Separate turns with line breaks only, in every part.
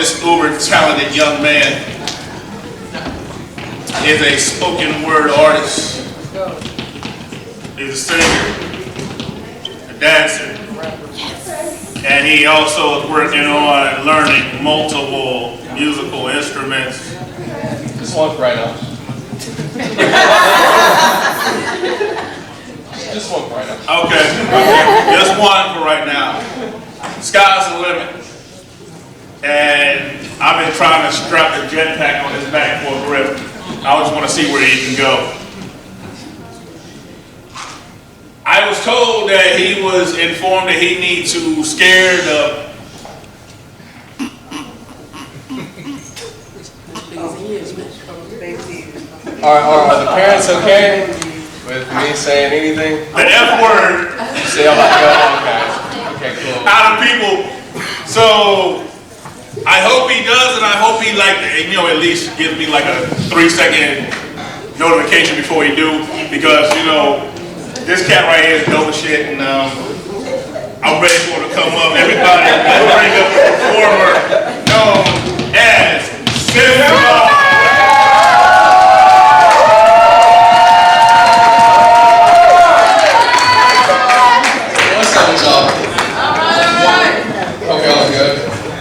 this uber talented young man is a spoken word artist. He's a singer, a dancer, and he also is working on learning multiple musical instruments.
Just one for right now. Just one for right now.
Okay, just one for right now. Sky's the limit. And I've been trying to strap the jetpack on his back for a grip. I just want to see where he can go. I was told that he was informed that he needs to scare the...
Are the parents okay with me saying anything?
The F word.
You say I'm like, oh, okay. Okay, cool.
Out of people. So I hope he does, and I hope he at least gives me like a 3-second notification before he do, because this cat right here is dope as shit, and I'm ready for him to come up. Everybody, let's bring up the performer known as Simba.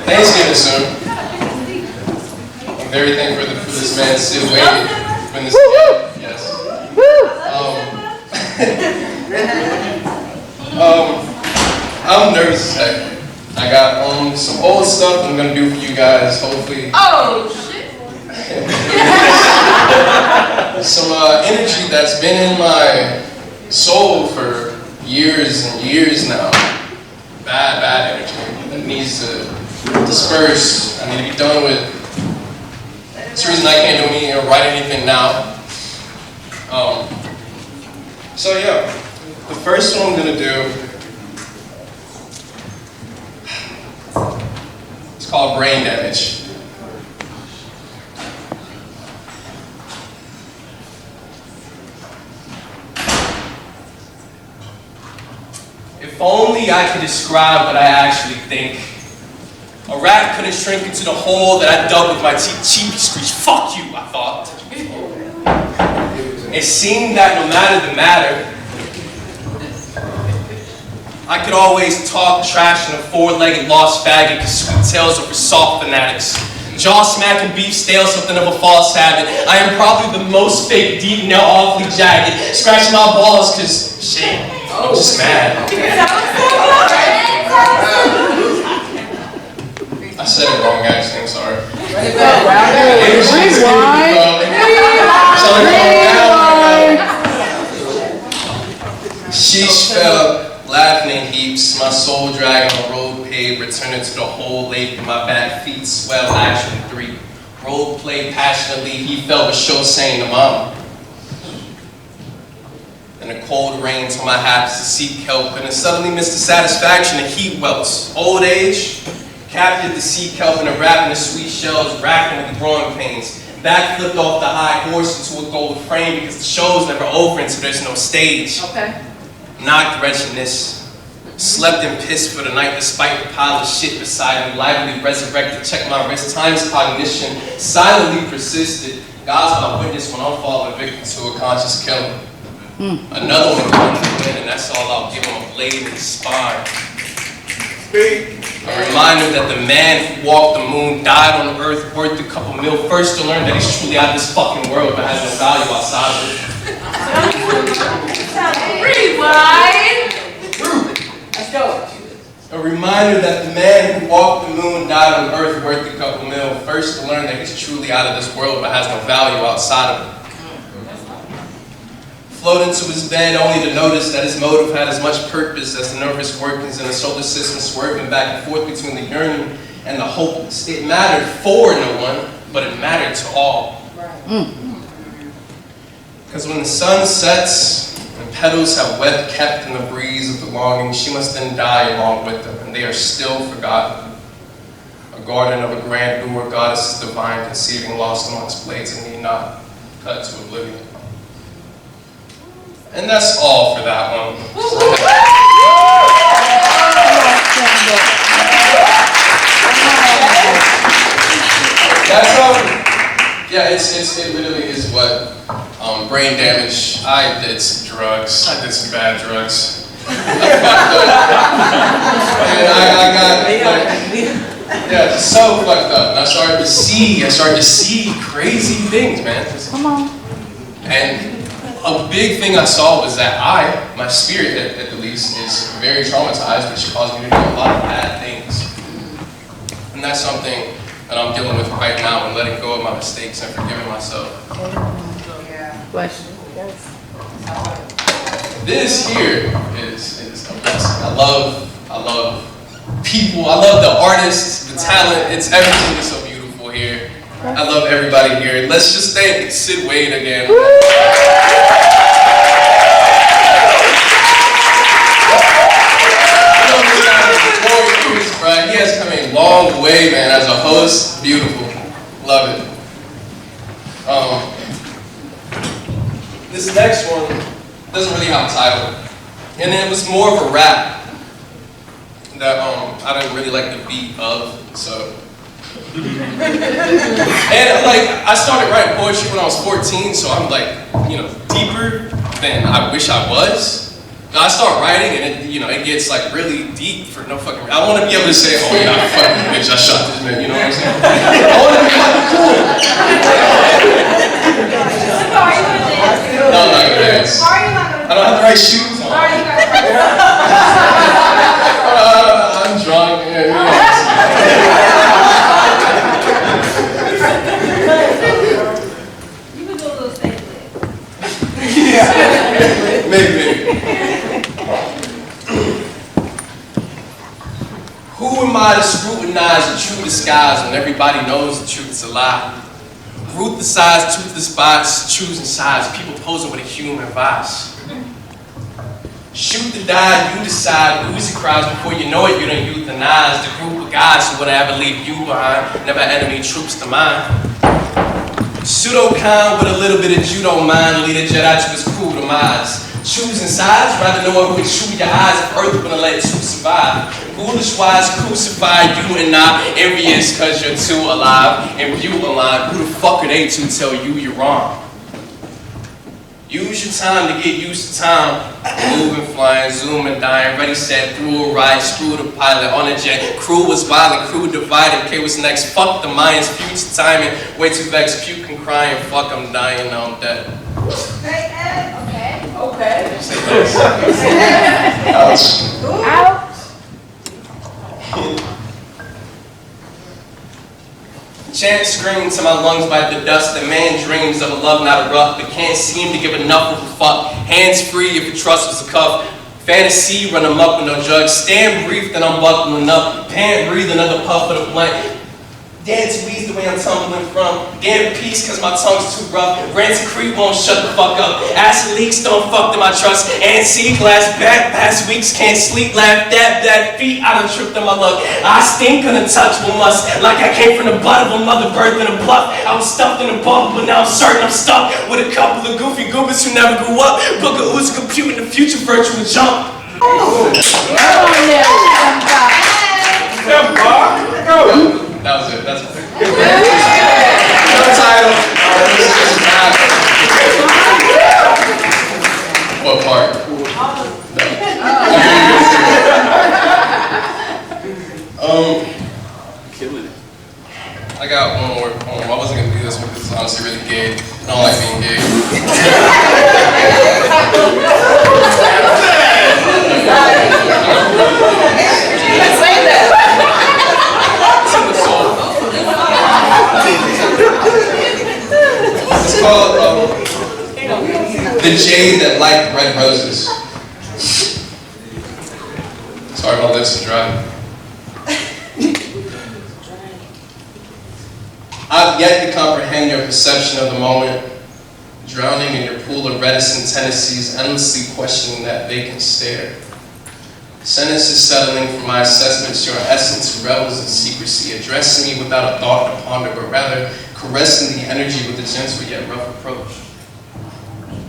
Thanksgiving soon. I'm very thankful for this man still waiting when this yes. I'm nervous as heck. I got some old stuff I'm gonna do for you guys, hopefully.
Oh shit!
Some energy that's been in my soul for years and years now. Bad energy that needs to disperse. I need to be done with. That's the reason I can't do anything or write anything now. So yeah, the first one I'm gonna do, it's called Brain Damage. If only I could describe what I actually think. A rat couldn't shrink into the hole that I dug with my teeth. Cheapy screech, fuck you, I thought. It seemed that no matter the matter, I could always talk trash in a 4-legged lost faggot, cause sweet tales are for soft fanatics. Jaw smacking beef stale, something of a false habit. I am probably the most fake, deep, now awfully jagged. Scratching my balls cause, shit, I'm just mad. I said it wrong, actually, I'm sorry. Sheesh fell, laughing in heaps, my soul dragging on the road paved, returning to the hole laid in my back feet, swell action 3. Role played passionately, he felt a show saying to mama. And the cold rain told my habits to seek help, and then suddenly missed the satisfaction of heat welts. Old age captured the sea kelp and the wrapping the sweet shells, racking with the growing pains. Back flipped off the high horse into a gold frame because the show's never over until there's no stage.
Okay.
Knocked wretchedness. Slept and pissed for the night despite the pile of shit beside me. Lively resurrected, checked my wrist, time's cognition. Silently persisted. God's my witness when I'm falling victim to a conscious killing. Another one comes to win, and that's all I'll give him, a blade in the spine. A reminder that the man who walked the moon died on earth, worth a couple mil. First to learn that he's truly out of this fucking world, but has no value outside of it.
Rewind. Let's go.
A reminder that the man who walked the moon died on earth, worth a couple mil. First to learn that he's truly out of this world, but has no value outside of it. Float into his bed only to notice that his motive had as much purpose as the nervous workings in the solar system swerving back and forth between the yearning and the hopeless. It mattered for no one, but it mattered to all. Because when the sun sets and petals have webbed kept in the breeze of the longing, she must then die along with them, and they are still forgotten. A garden of a grandeur, goddesses divine, conceiving lost amongst blades and need not cut to oblivion. And that's all for that one. Yeah, it literally is what brain damage. I did some drugs. I did some bad drugs. And I got yeah, just so fucked up. And I started to see crazy things, man.
Come on.
And a big thing I saw was that my spirit at the least, is very traumatized, which caused me to do a lot of bad things. And that's something that I'm dealing with right now and letting go of my mistakes and forgiving myself.
Bless you.
This here is a blessing. I love people. I love the artists, the talent. It's everything is so beautiful here. I love everybody here. Let's just thank Sid Wade again. He has come a long way, man, as a host. Beautiful. Love it. This next one doesn't really have a title. And it was more of a rap that I didn't really like the beat of, so. And like, I started writing poetry when I was 14, so I'm like, deeper than I wish I was. I start writing and it gets like really deep for no fucking reason. I want to be able to say, oh yeah, fucking bitch, I shot this man, you know what I'm saying? I want to be fucking cool. No, I'm not gonna dance. I don't have the right shoes on. I'm drunk.
You can do a little stage play.
Yeah. Maybe. Who am I to scrutinize the true disguise when everybody knows the truth is a lie? Brutalized, toothless spots, choosing sides, people posing with a human vice. Shoot to die, you decide, lose the crowds before you know it, you done euthanize the group of guys who would ever leave you behind, never enemy troops to mind. Pseudo-kind with a little bit of judo mind, lead a Jedi to his cool demise. Choosing sides, rather know who would chew your eyes if Earth wouldn't let two survive. Foolish wise crucify you and I, envious cause you're too alive, and you alive, who the fuck are they to tell you you're wrong? Use your time to get used to time. Moving, flying, zooming, dying, ready, set, through a ride, screw the pilot on a jet. Crew was violent, crew divided, okay, what's next? Fuck the Mayans, future timing, way too vexed, puking, crying, fuck, I'm dying, now I'm dead.
Okay.
Say thanks. Ouch.
Ouch.
Chant screams to my lungs by the dust. The man dreams of a love not a rough, but can't seem to give enough of a fuck. Hands free if your trust was a cuff. Fantasy run amok with no drugs. Stand brief, then I'm buckling up. Pant breathe another puff of the blunt. Dance weeds the way I'm tumbling from. Damn peace cause my tongue's too rough. Rants and creep won't shut the fuck up. Acid leaks don't fuck to my trust. And see glass back past weeks can't sleep. Laugh that feet I done tripped on my luck. I stink untouchable must. Like I came from the butt of a mother birth in a bluff. I was stuffed in a bubble but now I'm certain I'm stuck with a couple of goofy goobers who never grew up. Book of who's computing the future virtual jump. That was it. That's it. No title. What part? No. Killing it. I got one more poem. I wasn't gonna do this one because it's honestly really gay. I don't like being gay.
You can say that.
It's called The Jade That Liked Red Roses. Sorry, my lips are dry. I've yet to comprehend your perception of the moment, drowning in your pool of reticent tendencies, endlessly questioning that vacant stare. Sentences settling for my assessments, your essence revels in secrecy, addressing me without a thought to ponder, but rather caressing the energy with a gentle yet rough approach.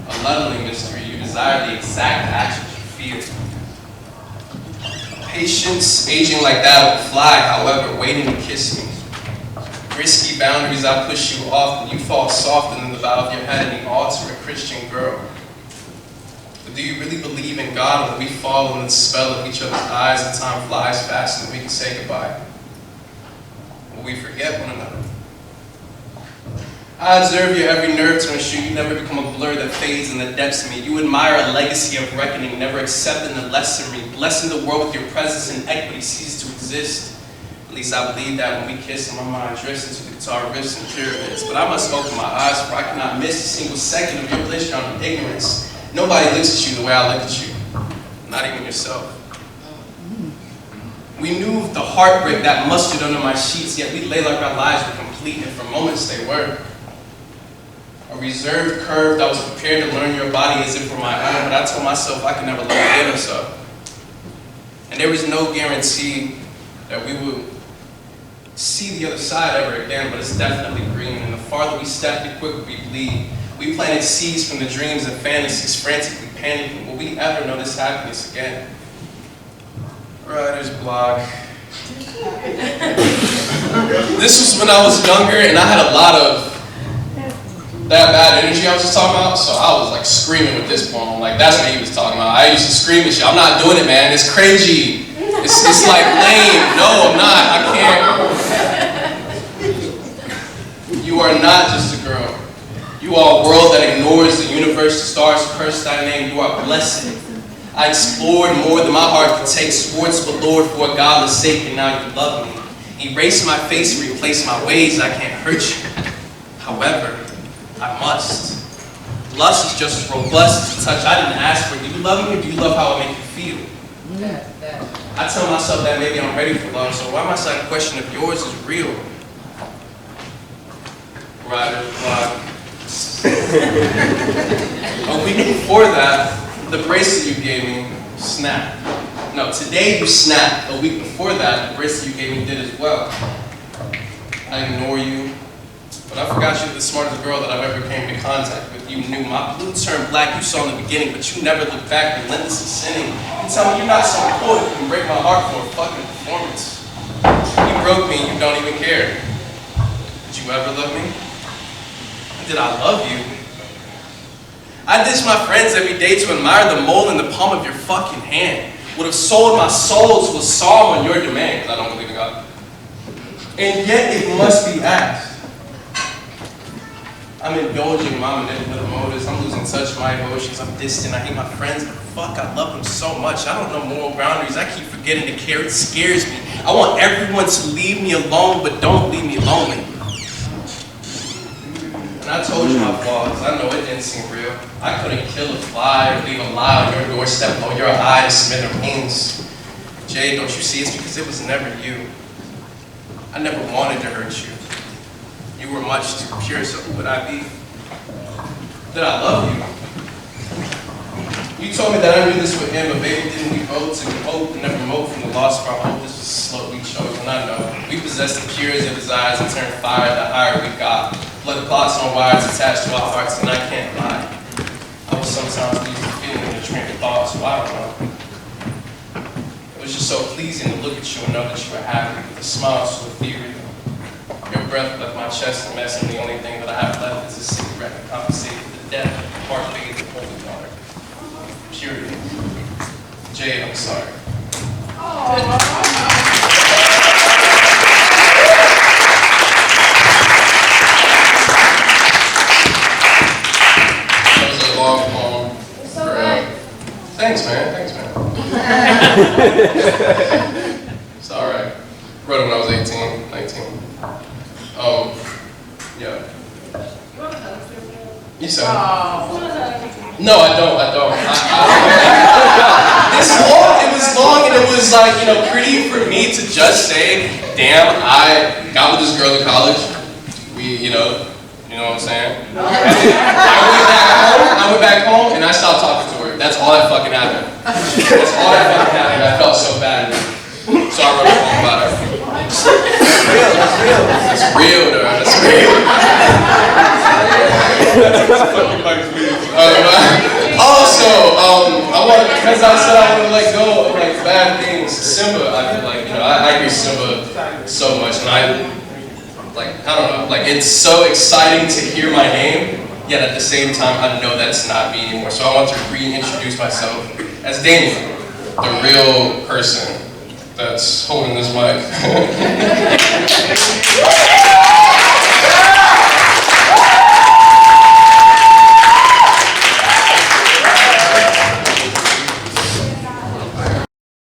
A muddling mystery, you desire the exact actions you feel. Patience, aging like that will fly, however, waiting to kiss me. Risky boundaries, I push you off, and you fall softer than the bow of your head in the altar, a Christian girl. But do you really believe in God when we fall in the spell of each other's eyes and time flies faster than we can say goodbye? Will we forget one another? I observe your every nerve to ensure you never become a blur that fades in the depths of me. You admire a legacy of reckoning, never accepting the lesson me, blessing the world with your presence and equity ceases to exist. At least I believe that when we kiss and my mind drifts into the guitar riffs and pyramids. But I must open my eyes for I cannot miss a single second of your bliss drowned in ignorance. Nobody looks at you the way I look at you, not even yourself. We knew the heartbreak that mustered under my sheets, yet we lay like our lives were complete, and for moments they were. A reserved curve that was prepared to learn your body as if it were my own, but I told myself I could never love again or so. And there was no guarantee that we would see the other side ever again, but it's definitely green, and the farther we step, the quicker we bleed. We planted seeds from the dreams and fantasies, frantically panicking. Will we ever know this happiness again? Writer's block. This was when I was younger, and I had a lot of that bad energy I was just talking about, so I was like screaming with this poem. Like, that's what he was talking about. I used to scream at you. I'm not doing it, man. It's cringy. It's like lame. No, I'm not. I can't. You are not just a girl. You are a world that ignores the universe, the stars curse thy name. You are blessed. I explored more than my heart could take, sports but Lord for a godless sake, and now you love me. Erase my face, replace my ways, I can't hurt you. However, I must. Lust is just as robust as a touch I didn't ask for. Do you love me or do you love how I make you feel? I tell myself that maybe I'm ready for love, so why must I question if yours is real? Writer's block. A week before that, the bracelet you gave me snapped. No, today you snapped. A week before that, the bracelet you gave me did as well. I ignore you, but I forgot you're the smartest girl that I've ever came into contact with. You knew my blue turned black, you saw in the beginning, but you never looked back, relentlessly sinning. You tell me you're not so important, you can break my heart for a fucking performance. You broke me, you don't even care. Did you ever love me? Did I love you? I ditch my friends every day to admire the mole in the palm of your fucking hand. Would have sold my soul to a psalm on your demand, because I don't believe in God. And yet it must be asked. I'm indulging my manipulative motives. I'm losing touch with my emotions. I'm distant. I hate my friends, but fuck, I love them so much. I don't know moral boundaries. I keep forgetting to care. It scares me. I want everyone to leave me alone, but don't leave me lonely. And I told you my flaws. I know it didn't seem real. I couldn't kill a fly or leave a lie on your doorstep or your eye to smithereens. Jay, don't you see? It's because it was never you. I never wanted to hurt you. You were much too pure, so who would I be? Did I love you? You told me that I knew this with him, but baby, didn't we both to hope and never mope from the loss of our hope? This was slowly chosen, I know. We possessed the purity of his eyes and turned fire the higher we got. Blood clots on wires attached to our hearts, and I can't lie. I will sometimes lose the feeling in a train of thought, so I don't know. It was just so pleasing to look at you and know that you were happy, with a smile so ethereal. Your breath left my chest a mess, and the only thing that I have left is a cigarette to compensate for the death of heart bathed in holy water. Purity. Jade, I'm sorry. That was a long poem. Thanks, man. It's alright. Wrote it when I was 18, 19. Yeah. You said no, I don't. It was long and it was like, pretty for me to just say, damn, I got with this girl in college. We, you know what I'm saying? I went back home and I stopped talking to her. That's all that fucking happened. I felt so bad. So I wrote a poem about her. That's real, though. That's real. Also, because I said I want to let go of like bad things. Simba, I feel like I agree with Simba so much, and I like I don't know, like it's so exciting to hear my name, yet at the same time, I know that's not me anymore. So I want to reintroduce myself as Daniel, the real person that's holding this mic.